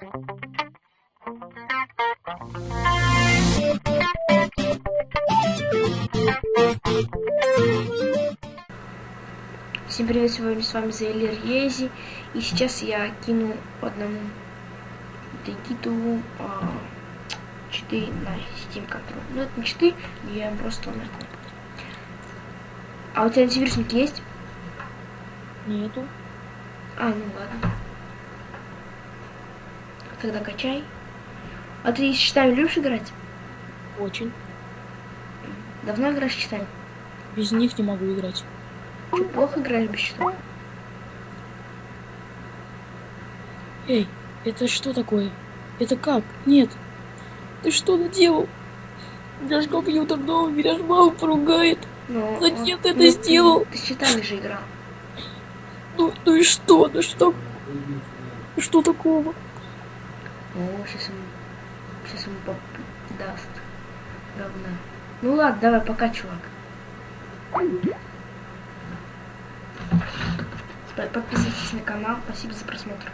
Всем привет, сегодня с вами Зейлер Ези, и сейчас я кину одному Дегиту читы на Steam Control. Ну это не читы, я просто нарком. А у тебя антивирусник есть? Нету. Ну ладно. Тогда качай. А ты с читами любишь играть? Очень. Давно играешь с читами? Без них не могу играть. Что, плохо играешь без читов? Эй, это что такое? Это как? Нет. Ты что наделал? У меня же компьютер дома, меня же мама поругает. Ну, Зачем ты это сделал? Ты с читами же играл. Ну и что? Ну что? Что такого? Сейчас ему даст говна. Ну ладно, давай, пока, чувак. Подписывайтесь на канал. Спасибо за просмотр.